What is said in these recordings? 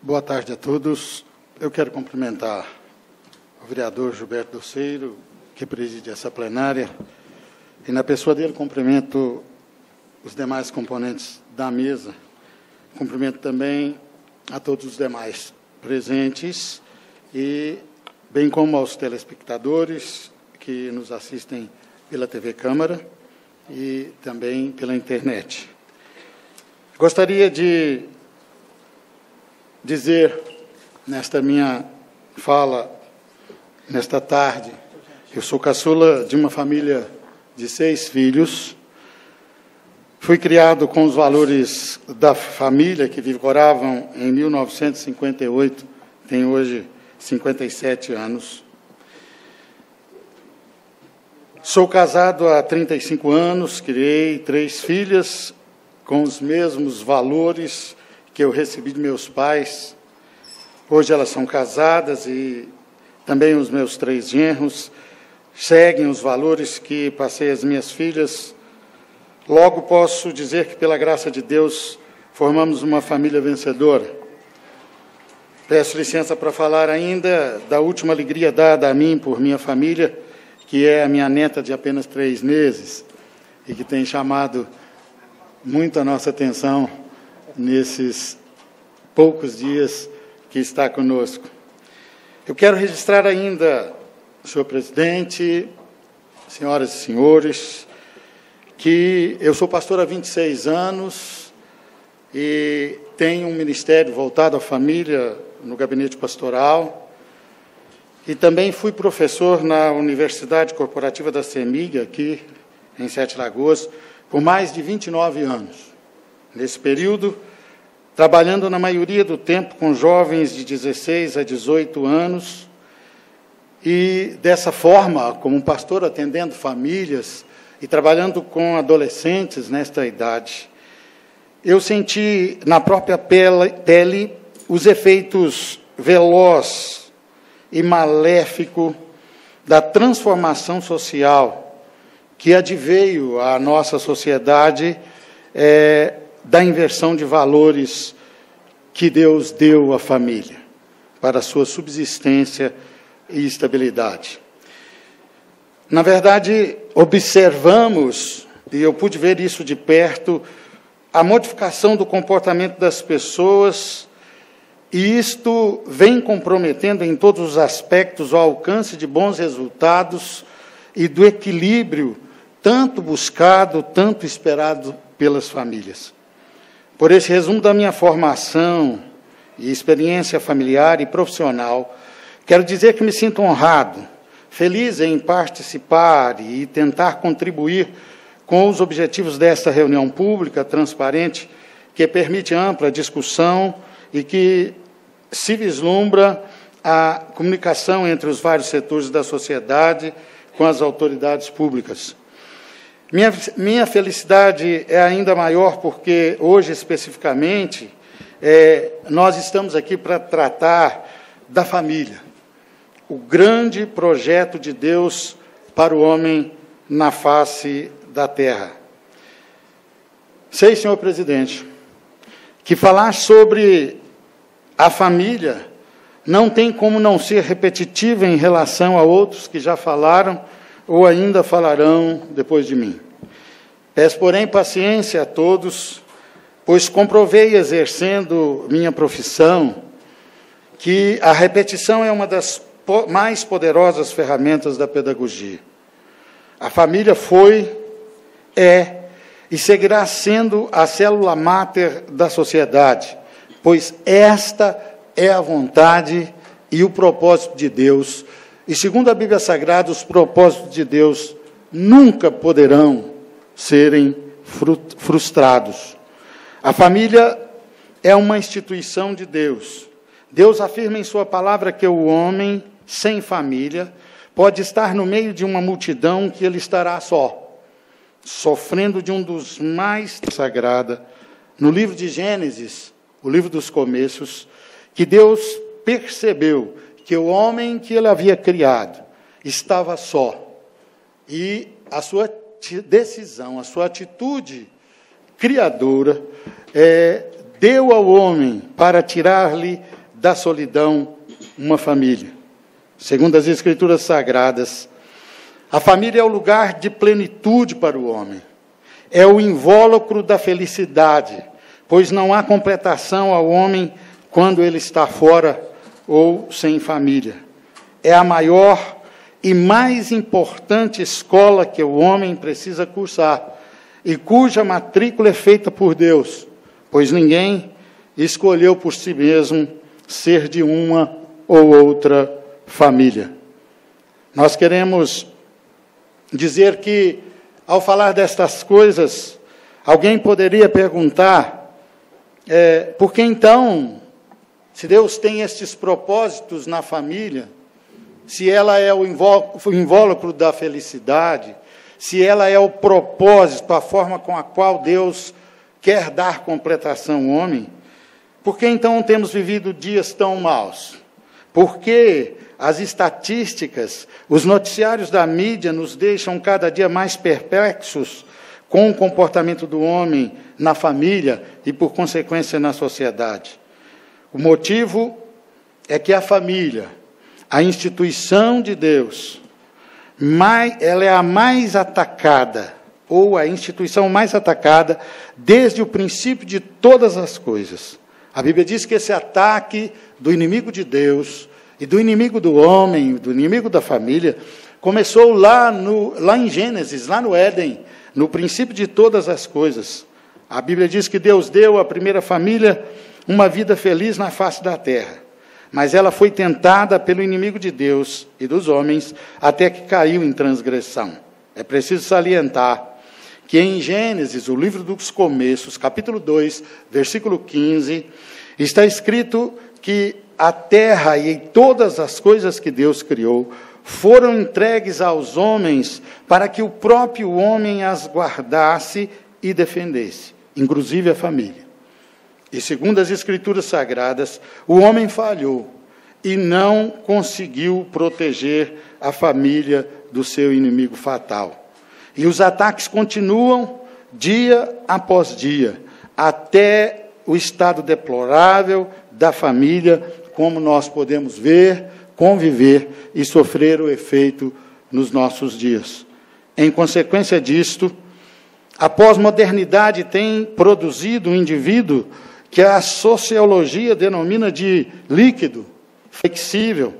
Boa tarde a todos. Eu quero cumprimentar o vereador Gilberto Doceiro, que preside essa plenária, e, na pessoa dele, cumprimento os demais componentes da mesa. Cumprimento também a todos os demais presentes, e bem como aos telespectadores que nos assistem pela TV Câmara e também pela internet. Gostaria de dizer, nesta minha fala, nesta tarde, eu sou caçula de uma família de 6 filhos. Fui criado com os valores da família que vigoravam em 1958, tenho hoje 57 anos. Sou casado há 35 anos, criei 3 filhas com os mesmos valores que eu recebi de meus pais. Hoje elas são casadas e também os meus 3 genros seguem os valores que passei às minhas filhas. Logo posso dizer que, pela graça de Deus, formamos uma família vencedora. Peço licença para falar ainda da última alegria dada a mim por minha família, que é a minha neta de apenas 3 meses, e que tem chamado muito a nossa atenção nesses poucos dias que está conosco. Eu quero registrar ainda, senhor presidente, senhoras e senhores, que eu sou pastor há 26 anos e tenho um ministério voltado à família no gabinete pastoral, e também fui professor na Universidade Corporativa da CEMIG, aqui em Sete Lagoas, por mais de 29 anos. Nesse período, trabalhando na maioria do tempo com jovens de 16 a 18 anos, e dessa forma, como um pastor atendendo famílias e trabalhando com adolescentes nesta idade, eu senti na própria pele os efeitos veloz e maléfico da transformação social que adveio à nossa sociedade, da inversão de valores que Deus deu à família para a sua subsistência e estabilidade. Na verdade, observamos, e eu pude ver isso de perto, a modificação do comportamento das pessoas, e isto vem comprometendo em todos os aspectos o alcance de bons resultados e do equilíbrio tanto buscado, tanto esperado pelas famílias. Por esse resumo da minha formação e experiência familiar e profissional, quero dizer que me sinto honrado, feliz em participar e tentar contribuir com os objetivos desta reunião pública, transparente, que permite ampla discussão e que se vislumbra a comunicação entre os vários setores da sociedade com as autoridades públicas. Minha felicidade é ainda maior porque, hoje, especificamente, nós estamos aqui para tratar da família, o grande projeto de Deus para o homem na face da terra. Sei, senhor presidente, que falar sobre a família não tem como não ser repetitiva em relação a outros que já falaram ou ainda falarão depois de mim. Peço, porém, paciência a todos, pois comprovei, exercendo minha profissão, que a repetição é uma das mais poderosas ferramentas da pedagogia. A família foi, é e seguirá sendo a célula máter da sociedade, pois esta é a vontade e o propósito de Deus. E, segundo a Bíblia Sagrada, os propósitos de Deus nunca poderão serem frustrados. A família é uma instituição de Deus. Deus afirma em sua palavra que o homem sem família pode estar no meio de uma multidão que ele estará só, sofrendo de um dos mais sagrada. No livro de Gênesis, o livro dos começos, que Deus percebeu que o homem que ele havia criado estava só, e a sua decisão, a sua atitude criadora deu ao homem para tirar-lhe da solidão uma família. Segundo as Escrituras Sagradas, a família é o lugar de plenitude para o homem. É o invólucro da felicidade, pois não há completação ao homem quando ele está fora ou sem família. É a maior e mais importante escola que o homem precisa cursar, e cuja matrícula é feita por Deus, pois ninguém escolheu por si mesmo ser de uma ou outra família. Nós queremos dizer que, ao falar destas coisas, alguém poderia perguntar, por que então, se Deus tem estes propósitos na família, se ela é o invólucro da felicidade, se ela é o propósito, a forma com a qual Deus quer dar completação ao homem, por que então temos vivido dias tão maus? Por que as estatísticas, os noticiários da mídia nos deixam cada dia mais perplexos com o comportamento do homem na família e, por consequência, na sociedade? O motivo é que a família, a instituição de Deus, ela é a mais atacada, ou a instituição mais atacada, desde o princípio de todas as coisas. A Bíblia diz que esse ataque do inimigo de Deus, e do inimigo do homem, do inimigo da família, começou lá em Gênesis, lá no Éden, no princípio de todas as coisas. A Bíblia diz que Deus deu à primeira família uma vida feliz na face da terra. Mas ela foi tentada pelo inimigo de Deus e dos homens, até que caiu em transgressão. É preciso salientar que em Gênesis, o livro dos começos, capítulo 2, versículo 15, está escrito que a terra e todas as coisas que Deus criou foram entregues aos homens para que o próprio homem as guardasse e defendesse, inclusive a família. E segundo as Escrituras Sagradas, o homem falhou e não conseguiu proteger a família do seu inimigo fatal. E os ataques continuam dia após dia, até o estado deplorável da família, como nós podemos ver, conviver e sofrer o efeito nos nossos dias. Em consequência disto, a pós-modernidade tem produzido um indivíduo que a sociologia denomina de líquido, flexível,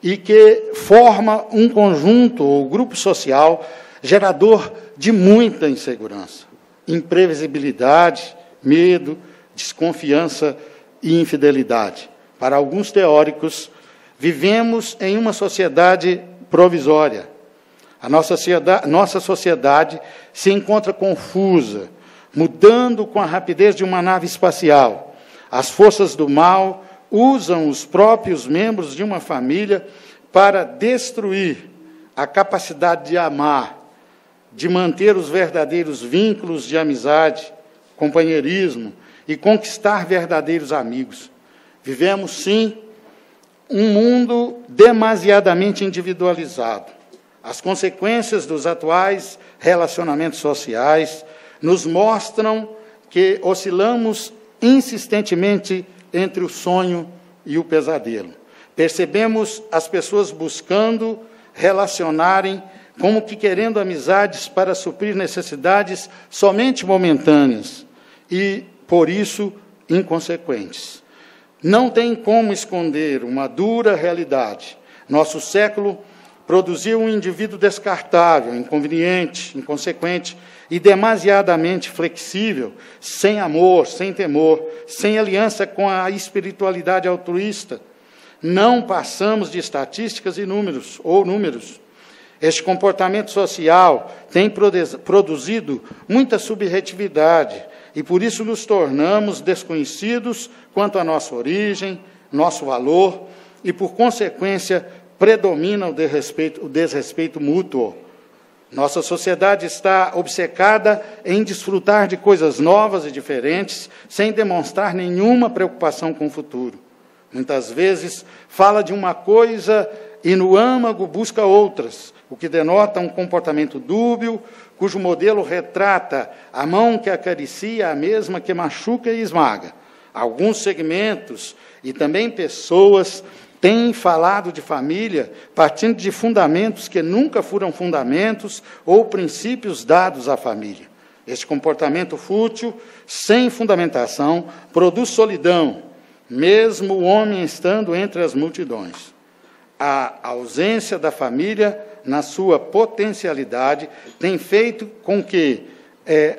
e que forma um conjunto ou grupo social gerador de muita insegurança, imprevisibilidade, medo, desconfiança e infidelidade. Para alguns teóricos, vivemos em uma sociedade provisória. A nossa sociedade se encontra confusa, mudando com a rapidez de uma nave espacial. As forças do mal usam os próprios membros de uma família para destruir a capacidade de amar, de manter os verdadeiros vínculos de amizade, companheirismo e conquistar verdadeiros amigos. Vivemos, sim, um mundo demasiadamente individualizado. As consequências dos atuais relacionamentos sociais nos mostram que oscilamos insistentemente entre o sonho e o pesadelo. Percebemos as pessoas buscando relacionarem, como que querendo amizades para suprir necessidades somente momentâneas e, por isso, inconsequentes. Não tem como esconder uma dura realidade. Nosso século produziu um indivíduo descartável, inconveniente, inconsequente e demasiadamente flexível, sem amor, sem temor, sem aliança com a espiritualidade altruísta. Não passamos de estatísticas e números. Este comportamento social tem produzido muita subjetividade e, por isso, nos tornamos desconhecidos quanto à nossa origem, nosso valor e, por consequência, predomina o desrespeito mútuo. Nossa sociedade está obcecada em desfrutar de coisas novas e diferentes, sem demonstrar nenhuma preocupação com o futuro. Muitas vezes fala de uma coisa e no âmago busca outras, o que denota um comportamento dúbio, cujo modelo retrata a mão que acaricia a mesma que machuca e esmaga, Alguns segmentos e também pessoas têm falado de família partindo de fundamentos que nunca foram fundamentos ou princípios dados à família. Este comportamento fútil, sem fundamentação, produz solidão, mesmo o homem estando entre as multidões. A ausência da família, na sua potencialidade, tem feito com que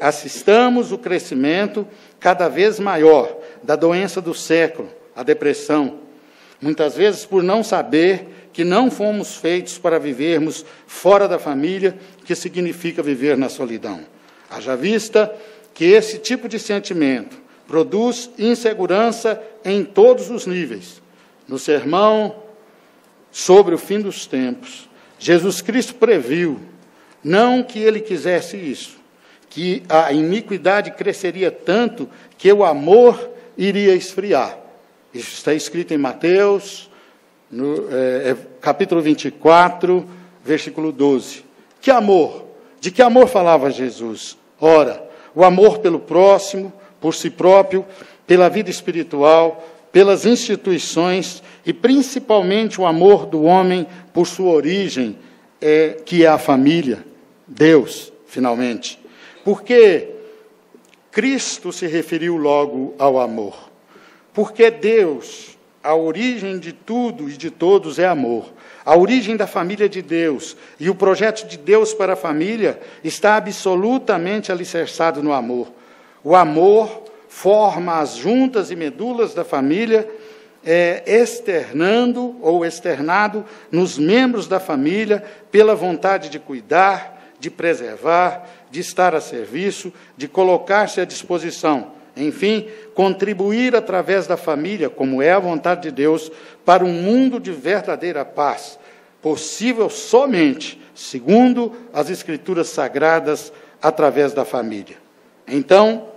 assistamos o crescimento cada vez maior da doença do século, a depressão. Muitas vezes por não saber que não fomos feitos para vivermos fora da família, que significa viver na solidão. Haja vista que esse tipo de sentimento produz insegurança em todos os níveis. No sermão sobre o fim dos tempos, Jesus Cristo previu, não que ele quisesse isso, que a iniquidade cresceria tanto que o amor iria esfriar. Isso está escrito em Mateus, no capítulo 24, versículo 12. Que amor? De que amor falava Jesus? Ora, o amor pelo próximo, por si próprio, pela vida espiritual, pelas instituições e principalmente o amor do homem por sua origem, que é a família, Deus, finalmente. Porque Cristo se referiu logo ao amor. Porque Deus, a origem de tudo e de todos é amor. A origem da família de Deus e o projeto de Deus para a família está absolutamente alicerçado no amor. O amor forma as juntas e medulas da família, externando ou externado nos membros da família pela vontade de cuidar, de preservar, de estar a serviço, de colocar-se à disposição. Enfim, contribuir através da família, como é a vontade de Deus, para um mundo de verdadeira paz, possível somente, segundo as Escrituras Sagradas, através da família. Então,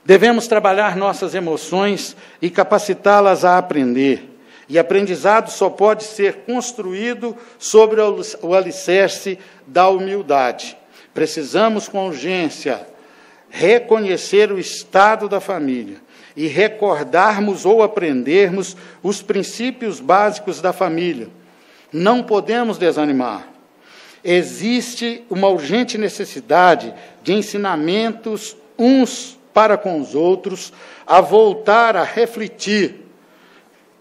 devemos trabalhar nossas emoções e capacitá-las a aprender. E aprendizado só pode ser construído sobre o alicerce da humildade. Precisamos, com urgência, reconhecer o estado da família e recordarmos ou aprendermos os princípios básicos da família. Não podemos desanimar. Existe uma urgente necessidade de ensinamentos uns para com os outros, a voltar a refletir,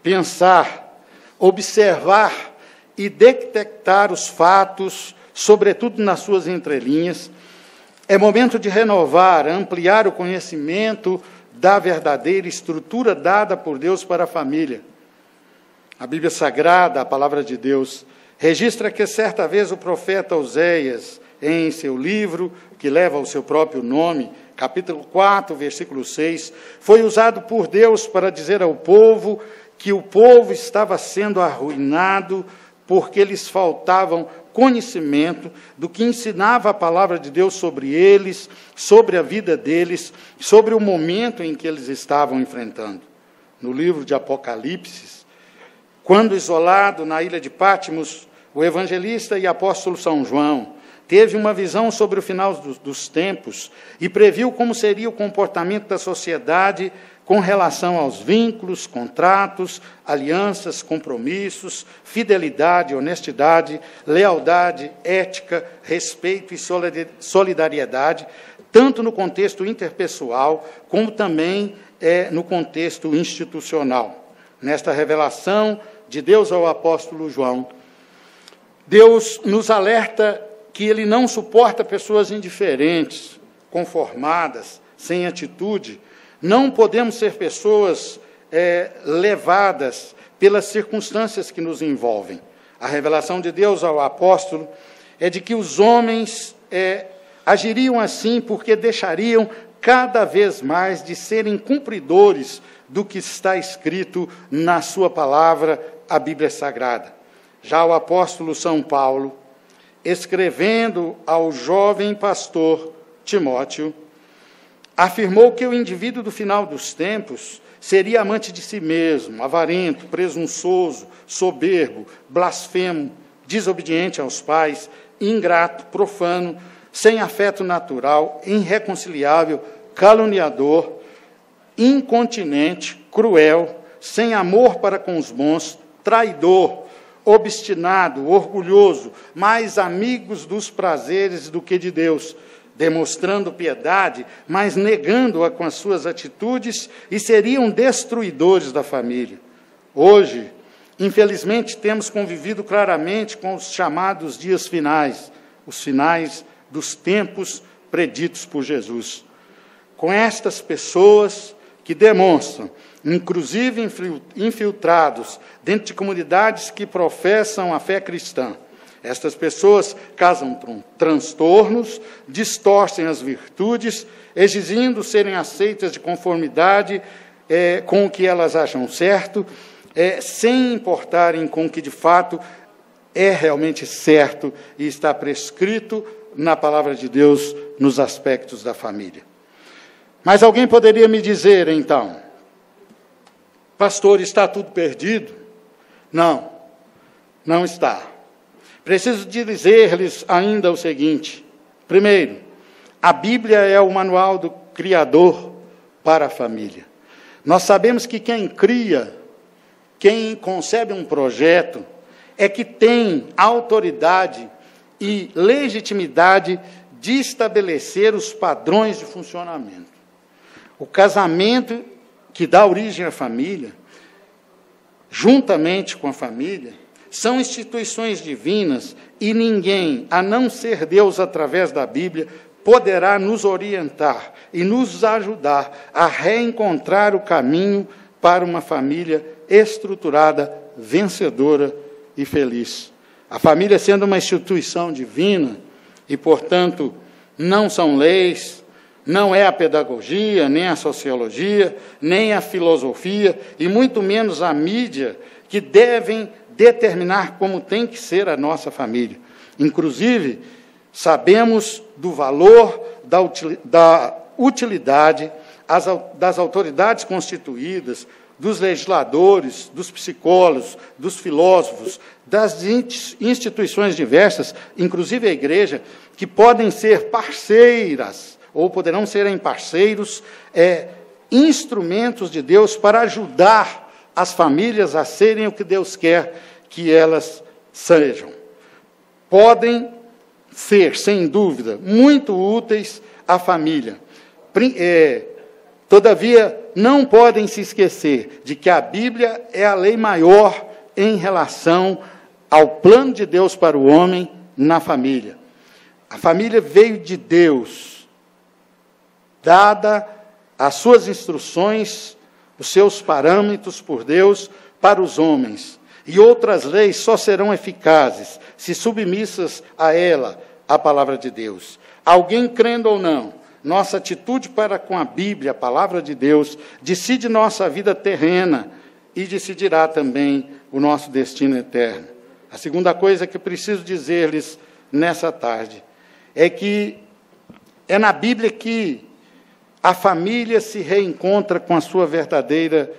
pensar, observar e detectar os fatos, sobretudo nas suas entrelinhas. É momento de renovar, ampliar o conhecimento da verdadeira estrutura dada por Deus para a família. A Bíblia Sagrada, a Palavra de Deus, registra que certa vez o profeta Oséias, em seu livro, que leva o seu próprio nome, capítulo 4, versículo 6, foi usado por Deus para dizer ao povo que o povo estava sendo arruinado porque lhes faltavam conhecimento do que ensinava a palavra de Deus sobre eles, sobre a vida deles, sobre o momento em que eles estavam enfrentando. No livro de Apocalipse, quando isolado na ilha de Patmos, o evangelista e apóstolo São João teve uma visão sobre o final dos tempos e previu como seria o comportamento da sociedade com relação aos vínculos, contratos, alianças, compromissos, fidelidade, honestidade, lealdade, ética, respeito e solidariedade, tanto no contexto interpessoal, como também no contexto institucional. Nesta revelação de Deus ao apóstolo João, Deus nos alerta que ele não suporta pessoas indiferentes, conformadas, sem atitude. Não podemos ser pessoas levadas pelas circunstâncias que nos envolvem. A revelação de Deus ao apóstolo é de que os homens agiriam assim porque deixariam cada vez mais de serem cumpridores do que está escrito na sua palavra, a Bíblia Sagrada. Já o apóstolo São Paulo, escrevendo ao jovem pastor Timóteo, afirmou que o indivíduo do final dos tempos seria amante de si mesmo, avarento, presunçoso, soberbo, blasfemo, desobediente aos pais, ingrato, profano, sem afeto natural, irreconciliável, caluniador, incontinente, cruel, sem amor para com os bons, traidor, obstinado, orgulhoso, mais amigos dos prazeres do que de Deus, demonstrando piedade, mas negando-a com as suas atitudes, e seriam destruidores da família. Hoje, infelizmente, temos convivido claramente com os chamados dias finais, os finais dos tempos preditos por Jesus. Com estas pessoas que demonstram, inclusive infiltrados dentro de comunidades que professam a fé cristã. Estas pessoas causam transtornos, distorcem as virtudes, exigindo serem aceitas de conformidade com o que elas acham certo, sem importarem com o que de fato é realmente certo e está prescrito na palavra de Deus nos aspectos da família. Mas alguém poderia me dizer, então, pastor, está tudo perdido? Não, não está. Preciso dizer-lhes ainda o seguinte. Primeiro, a Bíblia é o manual do Criador para a família. Nós sabemos que quem cria, quem concebe um projeto, é que tem autoridade e legitimidade de estabelecer os padrões de funcionamento. O casamento que dá origem à família, juntamente com a família, são instituições divinas e ninguém, a não ser Deus através da Bíblia, poderá nos orientar e nos ajudar a reencontrar o caminho para uma família estruturada, vencedora e feliz. A família sendo uma instituição divina e, portanto, não são leis, não é a pedagogia, nem a sociologia, nem a filosofia, e muito menos a mídia, que devem determinar como tem que ser a nossa família. Inclusive, sabemos do valor, da utilidade das autoridades constituídas, dos legisladores, dos psicólogos, dos filósofos, das instituições diversas, inclusive a igreja, que podem ser parceiras, ou poderão serem parceiros, instrumentos de Deus para ajudar as famílias a serem o que Deus quer que elas sejam. Podem ser, sem dúvida, muito úteis à família. Todavia, não podem se esquecer de que a Bíblia é a lei maior em relação ao plano de Deus para o homem na família. A família veio de Deus, dada as suas instruções, os seus parâmetros por Deus para os homens. E outras leis só serão eficazes se submissas a ela, a palavra de Deus. Alguém crendo ou não, nossa atitude para com a Bíblia, a palavra de Deus, decide nossa vida terrena e decidirá também o nosso destino eterno. A segunda coisa que eu preciso dizer-lhes nessa tarde é que é na Bíblia que a família se reencontra com a sua verdadeira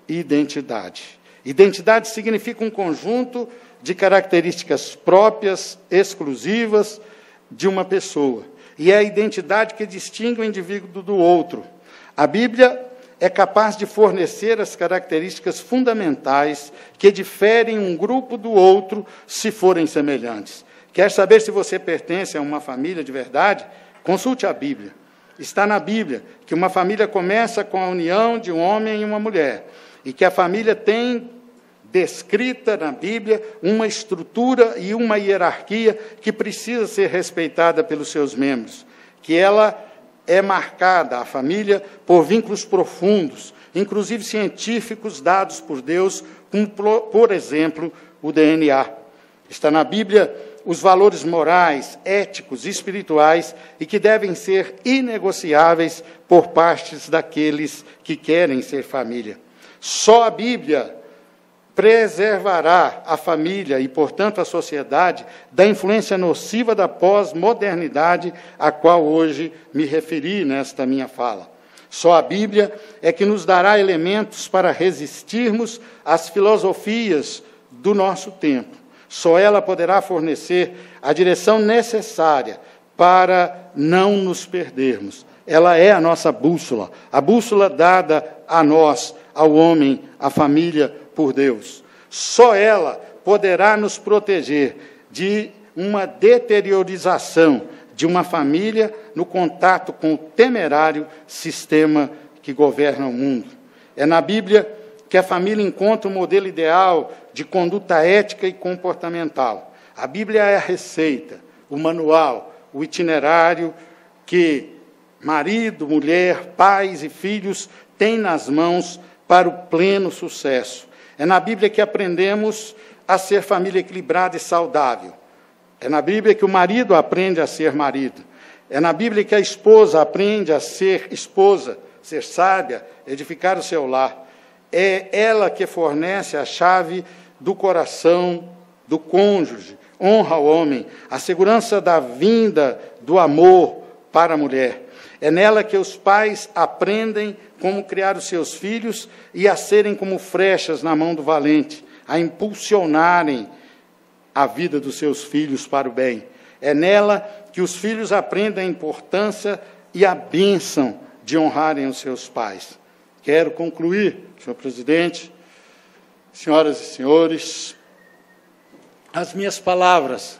identidade. Identidade significa um conjunto de características próprias, exclusivas de uma pessoa. E é a identidade que distingue o indivíduo do outro. A Bíblia é capaz de fornecer as características fundamentais que diferem um grupo do outro se forem semelhantes. Quer saber se você pertence a uma família de verdade? Consulte a Bíblia. Está na Bíblia que uma família começa com a união de um homem e uma mulher, e que a família tem descrita na Bíblia uma estrutura e uma hierarquia que precisa ser respeitada pelos seus membros, que ela é marcada, a família, por vínculos profundos, inclusive científicos dados por Deus, como, por exemplo, o DNA. Está na Bíblia os valores morais, éticos e espirituais e que devem ser inegociáveis por partes daqueles que querem ser família. Só a Bíblia preservará a família e, portanto, a sociedade da influência nociva da pós-modernidade a qual hoje me referi nesta minha fala. Só a Bíblia é que nos dará elementos para resistirmos às filosofias do nosso tempo. Só ela poderá fornecer a direção necessária para não nos perdermos. ela é a nossa bússola, a bússola dada a nós, ao homem, à família, por Deus. Só ela poderá nos proteger de uma deteriorização de uma família no contato com o temerário sistema que governa o mundo. É na Bíblia que a família encontra o modelo ideal de conduta ética e comportamental. A Bíblia é a receita, o manual, o itinerário que marido, mulher, pais e filhos têm nas mãos para o pleno sucesso. É na Bíblia que aprendemos a ser família equilibrada e saudável. É na Bíblia que o marido aprende a ser marido. É na Bíblia que a esposa aprende a ser esposa, ser sábia, edificar o seu lar. É ela que fornece a chave do coração do cônjuge, honra ao homem, a segurança da vinda do amor para a mulher. É nela que os pais aprendem como criar os seus filhos e a serem como flechas na mão do valente, a impulsionarem a vida dos seus filhos para o bem. É nela que os filhos aprendem a importância e a bênção de honrarem os seus pais. Quero concluir, senhor presidente, senhoras e senhores, as minhas palavras,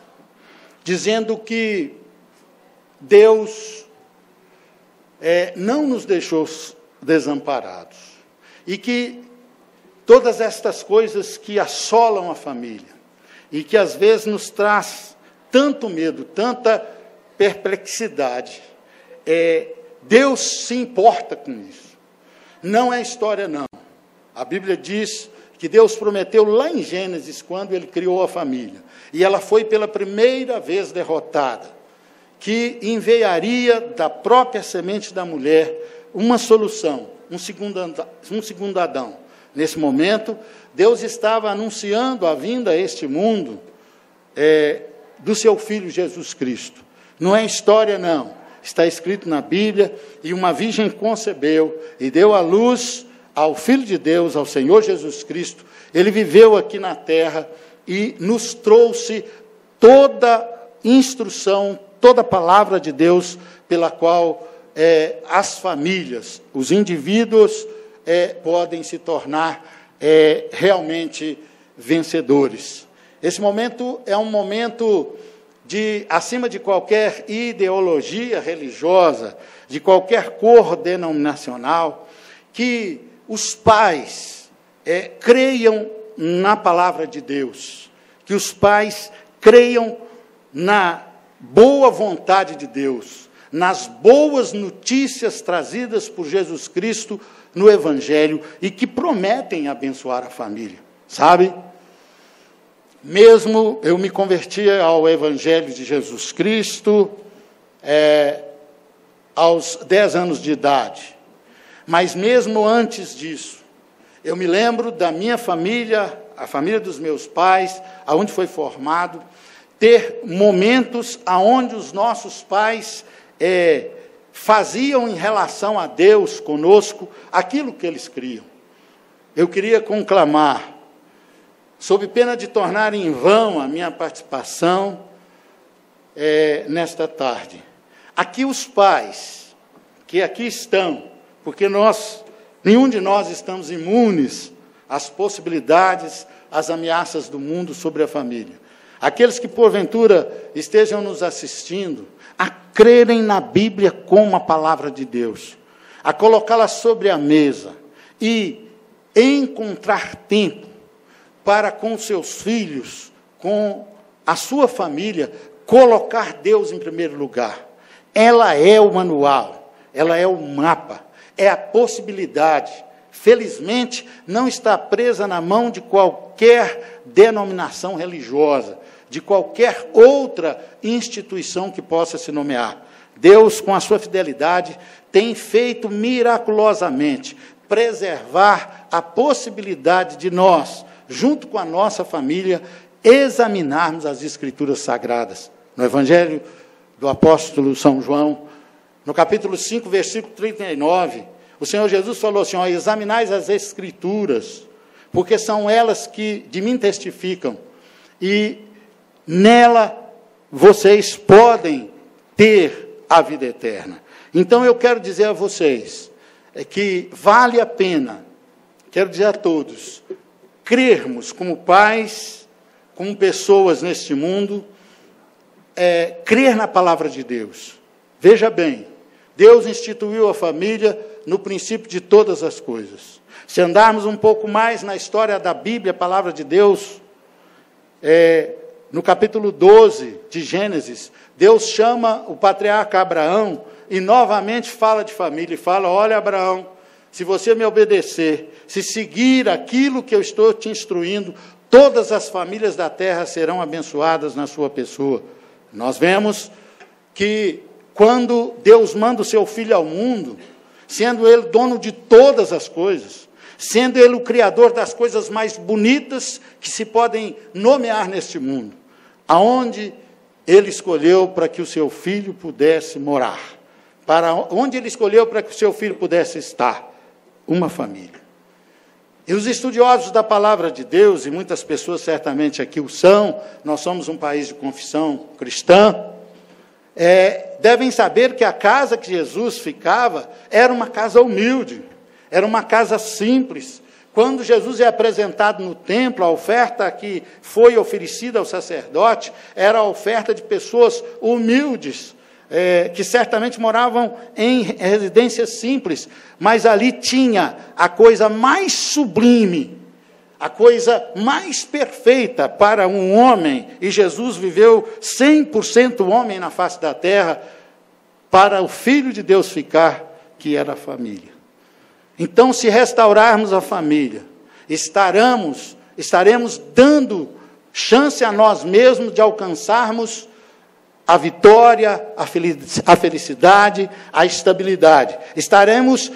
dizendo que Deus não nos deixou desamparados e que todas estas coisas que assolam a família e que às vezes nos traz tanto medo, tanta perplexidade, Deus se importa com isso. Não é história, não. A Bíblia diz que Deus prometeu lá em Gênesis, quando Ele criou a família, e ela foi pela primeira vez derrotada, que enviaria da própria semente da mulher uma solução, um segundo Adão. Nesse momento, Deus estava anunciando a vinda a este mundo do seu Filho Jesus Cristo. Não é história, não. Está escrito na Bíblia, e uma virgem concebeu e deu à luz ao Filho de Deus, ao Senhor Jesus Cristo. Ele viveu aqui na terra e nos trouxe toda instrução, toda a palavra de Deus, pela qual as famílias, os indivíduos podem se tornar realmente vencedores. Esse momento é um momento acima de qualquer ideologia religiosa, de qualquer cor denominacional, que os pais creiam na palavra de Deus, que os pais creiam na boa vontade de Deus, nas boas notícias trazidas por Jesus Cristo no Evangelho e que prometem abençoar a família, sabe? Mesmo eu me converti ao Evangelho de Jesus Cristo aos 10 anos de idade. Mas mesmo antes disso, eu me lembro da minha família, a família dos meus pais, aonde foi formado, ter momentos aonde os nossos pais faziam em relação a Deus conosco aquilo que eles criam. Eu queria conclamar, sob pena de tornar em vão a minha participação nesta tarde. Aqui os pais, que aqui estão, porque nenhum de nós estamos imunes às possibilidades, às ameaças do mundo sobre a família. Aqueles que porventura estejam nos assistindo, a crerem na Bíblia como a palavra de Deus, a colocá-la sobre a mesa e encontrar tempo para com seus filhos, com a sua família, colocar Deus em primeiro lugar. Ela é o manual, ela é o mapa, é a possibilidade. Felizmente, não está presa na mão de qualquer denominação religiosa, de qualquer outra instituição que possa se nomear. Deus, com a sua fidelidade, tem feito miraculosamente preservar a possibilidade de nós, junto com a nossa família, examinarmos as Escrituras Sagradas. No Evangelho do apóstolo São João, no capítulo 5, versículo 39, o Senhor Jesus falou assim: examinais as Escrituras, porque são elas que de mim testificam, e nela vocês podem ter a vida eterna. Então, eu quero dizer a vocês que vale a pena, quero dizer a todos, crermos como pais, como pessoas neste mundo, crer na palavra de Deus. Veja bem, Deus instituiu a família no princípio de todas as coisas. Se andarmos um pouco mais na história da Bíblia, a palavra de Deus, no capítulo 12 de Gênesis, Deus chama o patriarca Abraão e novamente fala de família, e fala: olha, Abraão, se você me obedecer, se seguir aquilo que eu estou te instruindo, todas as famílias da terra serão abençoadas na sua pessoa. Nós vemos que quando Deus manda o seu Filho ao mundo, sendo Ele dono de todas as coisas, sendo Ele o Criador das coisas mais bonitas que se podem nomear neste mundo, aonde Ele escolheu para que o seu Filho pudesse morar, para onde Ele escolheu para que o seu Filho pudesse estar, uma família. E os estudiosos da palavra de Deus, e muitas pessoas certamente aqui o são, nós somos um país de confissão cristã, devem saber que a casa que Jesus ficava era uma casa humilde, era uma casa simples. Quando Jesus é apresentado no templo, a oferta que foi oferecida ao sacerdote era a oferta de pessoas humildes, que certamente moravam em residências simples, mas ali tinha a coisa mais sublime, a coisa mais perfeita para um homem, e Jesus viveu 100% homem na face da terra, para o Filho de Deus ficar, que era a família. Então, se restaurarmos a família, estaremos dando chance a nós mesmos de alcançarmos a vitória, a felicidade, a estabilidade. Estaremos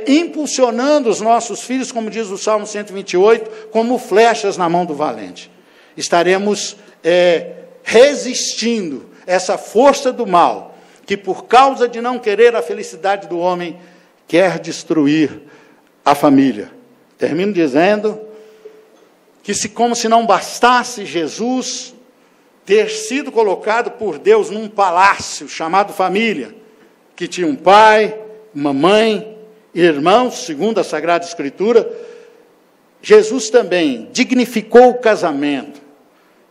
impulsionando os nossos filhos, como diz o Salmo 128, como flechas na mão do valente. Estaremos resistindo essa força do mal, que por causa de não querer a felicidade do homem, quer destruir a família. Termino dizendo que, como se não bastasse Jesus ter sido colocado por Deus num palácio chamado família, que tinha um pai, uma mãe, irmãos, segundo a Sagrada Escritura, Jesus também dignificou o casamento,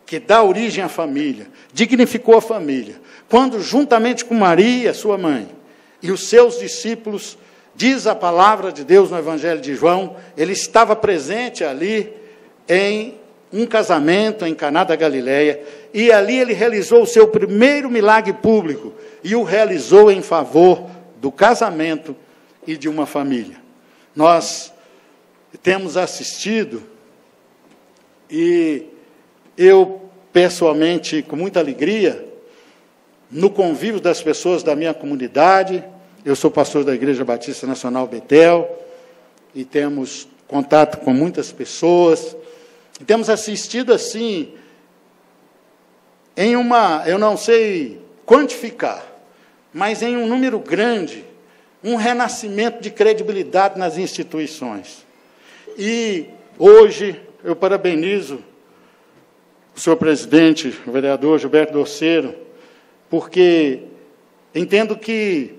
que dá origem à família, dignificou a família, quando juntamente com Maria, sua mãe, e os seus discípulos, diz a palavra de Deus no Evangelho de João, ele estava presente ali em um casamento em Caná da Galileia, e ali ele realizou o seu primeiro milagre público, e o realizou em favor do casamento e de uma família. Nós temos assistido, e eu pessoalmente, com muita alegria, no convívio das pessoas da minha comunidade, eu sou pastor da Igreja Batista Nacional Betel, e temos contato com muitas pessoas, e temos assistido assim, eu não sei quantificar, mas em um número grande, um renascimento de credibilidade nas instituições. E hoje eu parabenizo o senhor presidente, o vereador Gilberto Dorceiro, porque entendo que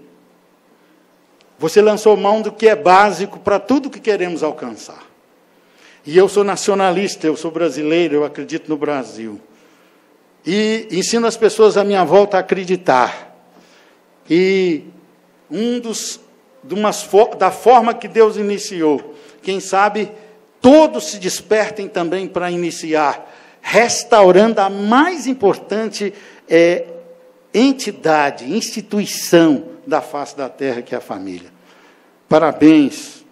você lançou mão do que é básico para tudo que queremos alcançar. E eu sou nacionalista, eu sou brasileiro, eu acredito no Brasil. E ensino as pessoas à minha volta a acreditar. E da forma que Deus iniciou, quem sabe todos se despertem também para iniciar, restaurando a mais importante entidade, instituição da face da terra, que é a família. Parabéns,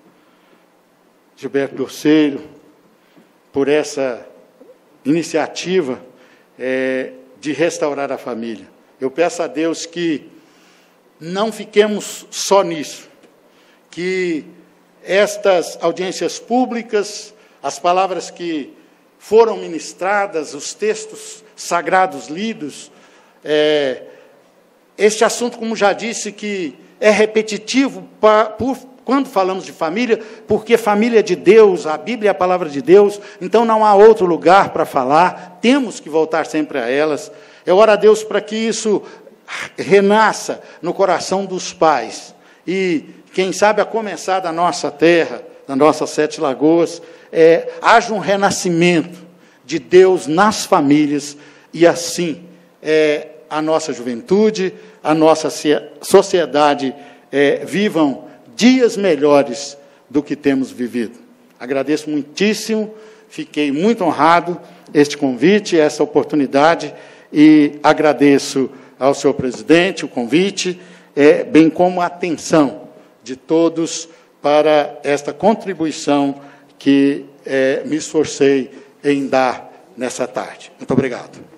Gilberto Dorceiro, por essa iniciativa de restaurar a família. Eu peço a Deus que não fiquemos só nisso, que estas audiências públicas, as palavras que foram ministradas, os textos sagrados lidos, este assunto, como já disse, que é repetitivo quando falamos de família, porque família é de Deus, a Bíblia é a palavra de Deus, então não há outro lugar para falar, temos que voltar sempre a elas. Eu oro a Deus para que isso renasça no coração dos pais e, quem sabe, a começar da nossa terra, das nossas 7 lagoas, haja um renascimento de Deus nas famílias e, assim, a nossa juventude, a nossa sociedade vivam dias melhores do que temos vivido. Agradeço muitíssimo, fiquei muito honrado este convite, essa oportunidade, e agradeço ao senhor presidente o convite, bem como a atenção de todos para esta contribuição que me esforcei em dar nessa tarde. Muito obrigado.